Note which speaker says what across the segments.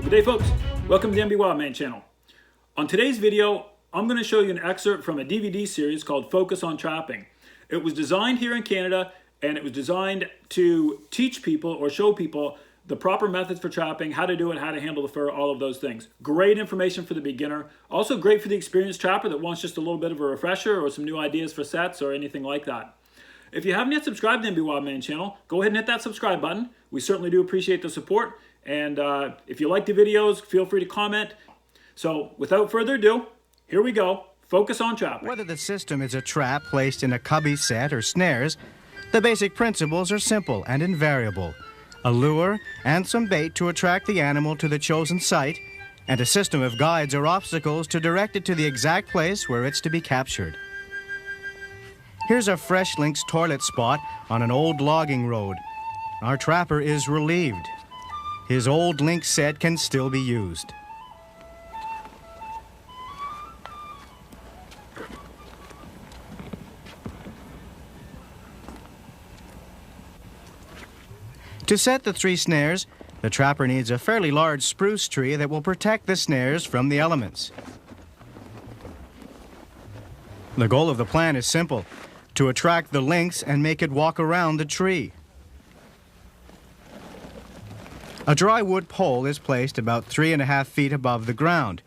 Speaker 1: Good day, folks. Welcome to the MB Wildman channel. On today's video, I'm going to show you an excerpt from a DVD series called Focus on Trapping. It was designed here in Canada, and it was designed to teach people or show people the proper methods for trapping, how to do it, how to handle the fur, all of those things. Great information for the beginner. Also great for the experienced trapper that wants just a little bit of a refresher or some new ideas for sets or anything like that. If you haven't yet subscribed to the MB Wildman channel, go ahead and hit that subscribe button. We certainly do appreciate the support. And if you like the videos, feel free to comment. So without further ado, here we go. Focus on trapping.
Speaker 2: Whether the system is a trap placed in a cubby set or snares, the basic principles are simple and invariable. A lure and some bait to attract the animal to the chosen site, and a system of guides or obstacles to direct it to the exact place where it's to be captured. Here's a fresh lynx toilet spot on an old logging road. Our trapper is relieved. His old lynx set can still be used. To set the 3 snares, the trapper needs a fairly large spruce tree that will protect the snares from the elements. The goal of the plan is simple: to attract the lynx and make it walk around the tree. A dry wood pole is placed about 3.5 feet above the ground.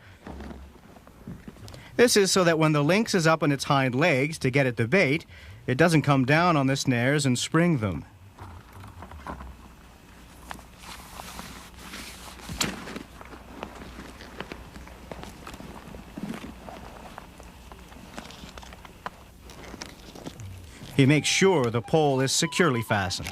Speaker 2: This is so that when the lynx is up on its hind legs to get at the bait, it doesn't come down on the snares and spring them. He makes sure the pole is securely fastened.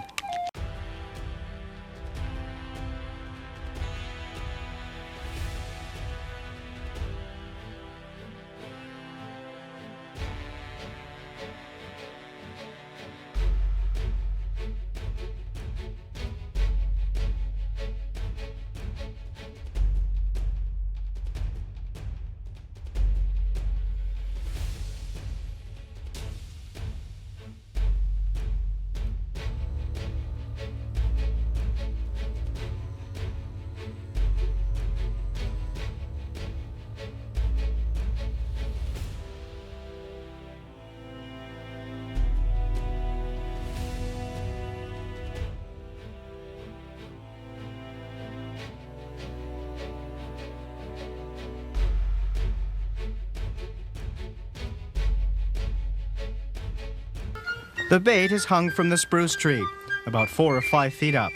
Speaker 2: The bait is hung from the spruce tree, about 4 or 5 feet up.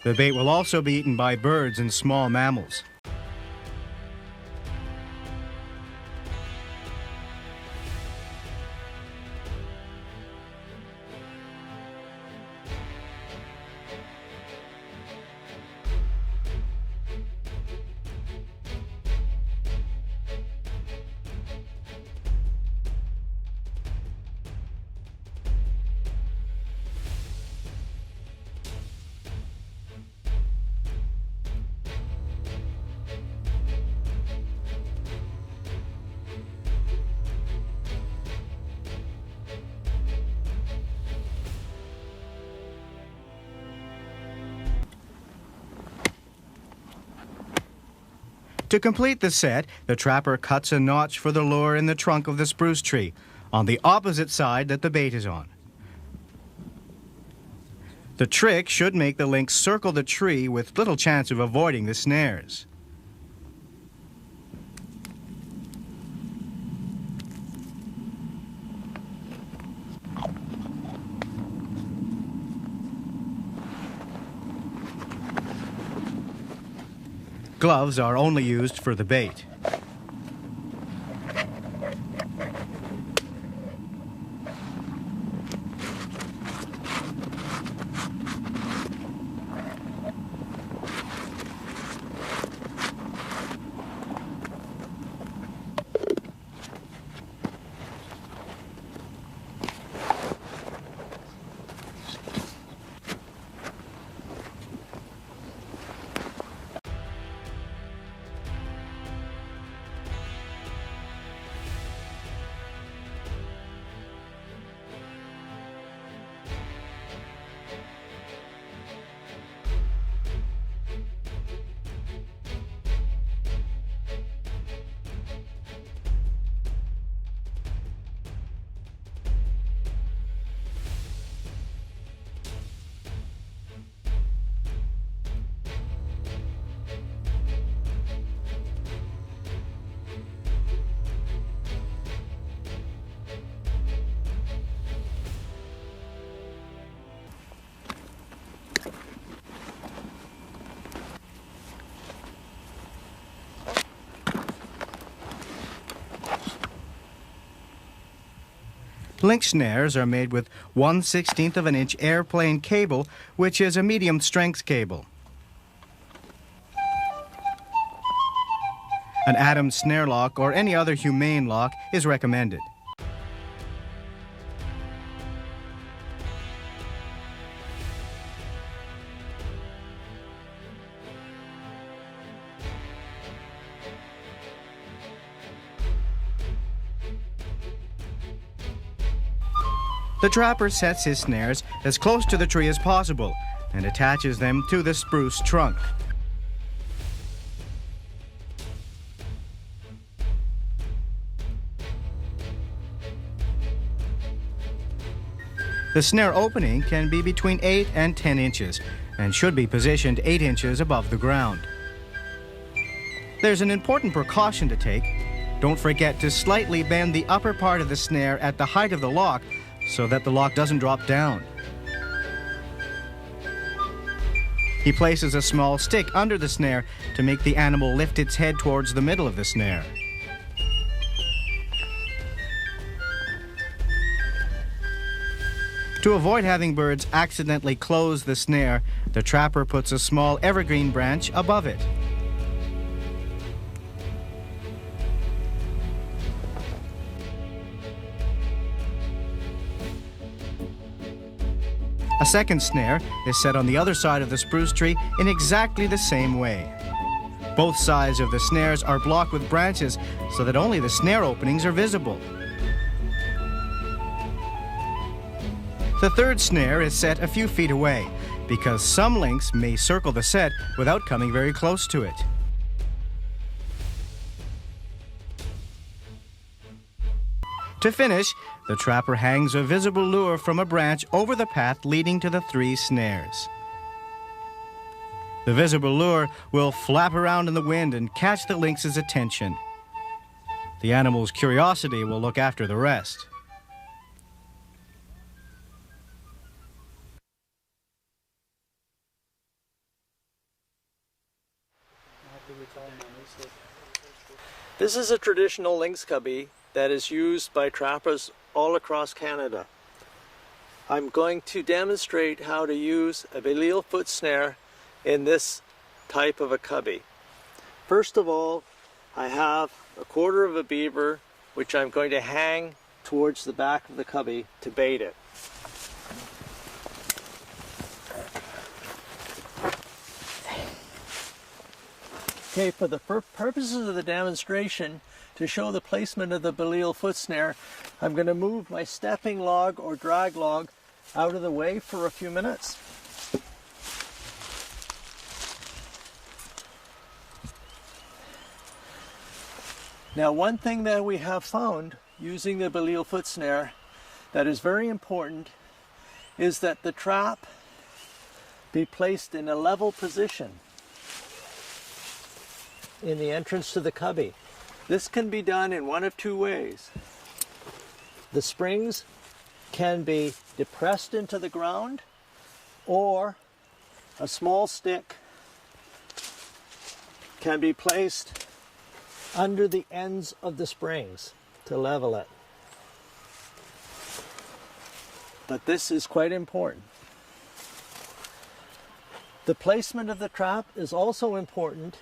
Speaker 2: The bait will also be eaten by birds and small mammals. To complete the set, the trapper cuts a notch for the lure in the trunk of the spruce tree, on the opposite side that the bait is on. The trick should make the lynx circle the tree with little chance of avoiding the snares. Gloves are only used for the bait. Lynx snares are made with 1/16 of an inch airplane cable, which is a medium strength cable. An Adams snare lock or any other humane lock is recommended. The trapper sets his snares as close to the tree as possible and attaches them to the spruce trunk. The snare opening can be between 8 and 10 inches and should be positioned 8 inches above the ground. There's an important precaution to take. Don't forget to slightly bend the upper part of the snare at the height of the lock so that the lock doesn't drop down. He places a small stick under the snare to make the animal lift its head towards the middle of the snare. To avoid having birds accidentally close the snare, the trapper puts a small evergreen branch above it. A second snare is set on the other side of the spruce tree in exactly the same way. Both sides of the snares are blocked with branches so that only the snare openings are visible. The third snare is set a few feet away because some lynx may circle the set without coming very close to it. To finish, the trapper hangs a visible lure from a branch over the path leading to the 3 snares. The visible lure will flap around in the wind and catch the lynx's attention. The animal's curiosity will look after the rest.
Speaker 3: This is a traditional lynx cubby that is used by trappers all across Canada. I'm going to demonstrate how to use a Belial foot snare in this type of a cubby. First of all, I have a quarter of a beaver which I'm going to hang towards the back of the cubby to bait it. Okay, for the purposes of the demonstration, to show the placement of the Belial foot snare, I'm going to move my stepping log or drag log out of the way for a few minutes. Now, one thing that we have found using the Belial foot snare that is very important is that the trap be placed in a level position in the entrance to the cubby. This can be done in one of 2 ways. The springs can be depressed into the ground, or a small stick can be placed under the ends of the springs to level it. But this is quite important. The placement of the trap is also important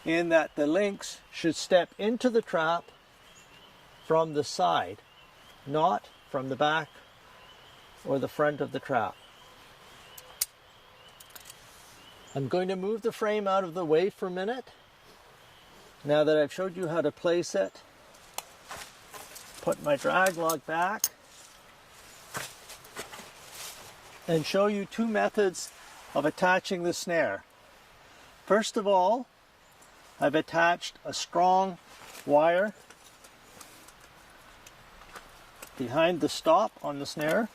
Speaker 3: in that the lynx should step into the trap from the side, not from the back or the front of the trap. I'm going to move the frame out of the way for a minute. Now that I've showed you how to place it, put my drag log back and show you 2 methods of attaching the snare. First of all, I've attached a strong wire behind the stop on the snare.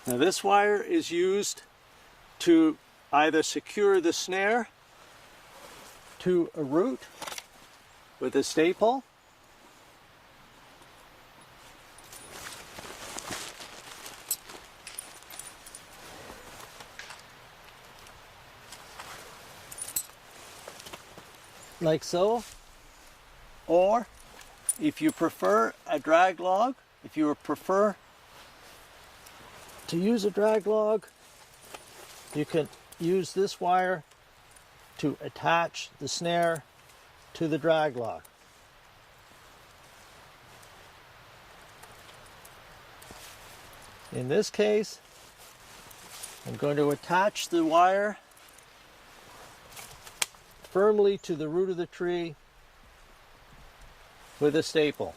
Speaker 3: Now this wire is used to either secure the snare to a root with a staple, like so. Or if you prefer a drag log, if you prefer to use a drag log, you can use this wire to attach the snare to the drag log. In this case, I'm going to attach the wire firmly to the root of the tree with a staple.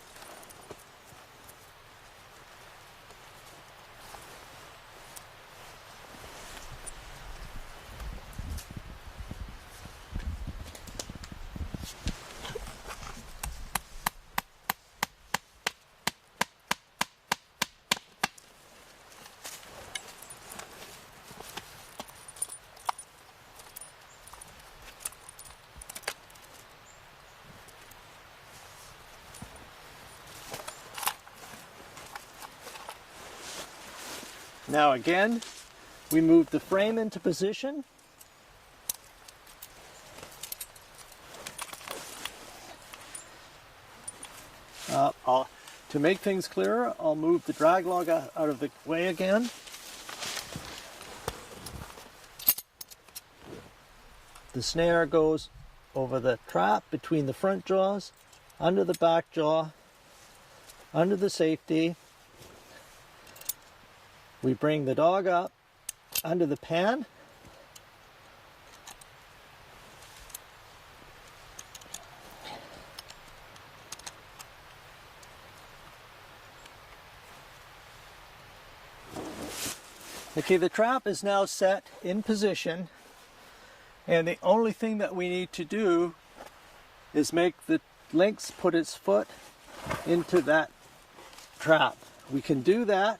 Speaker 3: Now again, we move the frame into position. To make things clearer, I'll move the drag log out of the way again. The snare goes over the trap between the front jaws, under the back jaw, under the safety. We bring the dog up under the pan. Okay, the trap is now set in position, and the only thing that we need to do is make the lynx put its foot into that trap. We can do that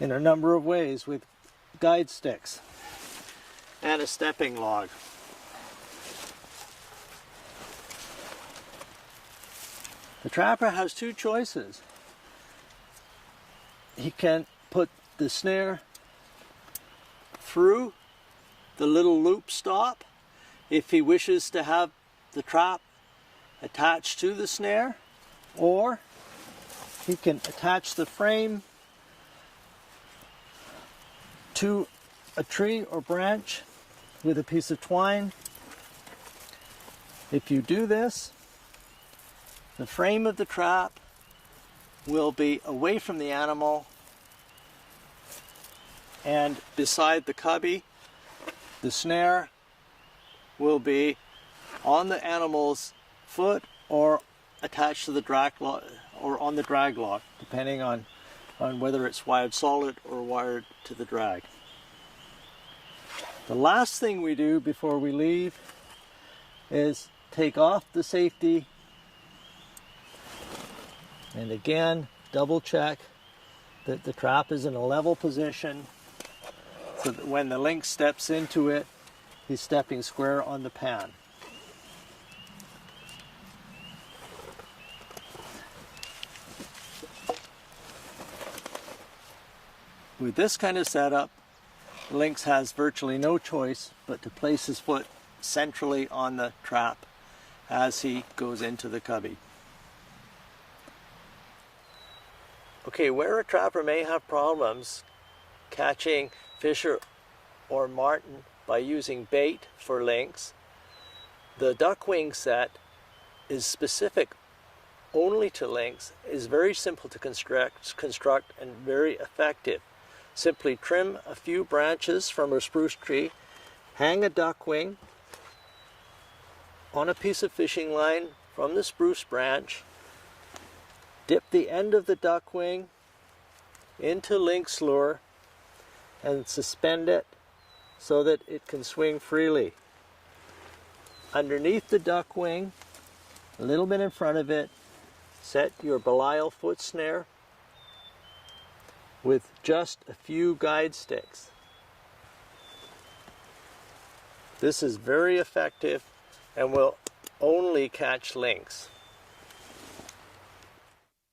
Speaker 3: in a number of ways with guide sticks and a stepping log. The trapper has two choices. He can put the snare through the little loop stop if he wishes to have the trap attached to the snare, or he can attach the frame to a tree or branch with a piece of twine. If you do this, the frame of the trap will be away from the animal and beside the cubby. The snare will be on the animal's foot or attached to the drag log, or on the drag log, depending on whether it's wired solid or wired to the drag. The last thing we do before we leave is take off the safety, and again double check that the trap is in a level position so that when the lynx steps into it, he's stepping square on the pan. With this kind of setup, the lynx has virtually no choice but to place his foot centrally on the trap as he goes into the cubby. Okay, where a trapper may have problems catching fish or marten by using bait for lynx, the duckwing set is specific only to lynx, is very simple to construct and very effective. Simply trim a few branches from a spruce tree, hang a duckwing on a piece of fishing line from the spruce branch, dip the end of the duckwing into lynx lure and suspend it so that it can swing freely. Underneath the duckwing, a little bit in front of it, set your Belial foot snare with just a few guide sticks. This is very effective and will only catch lynx.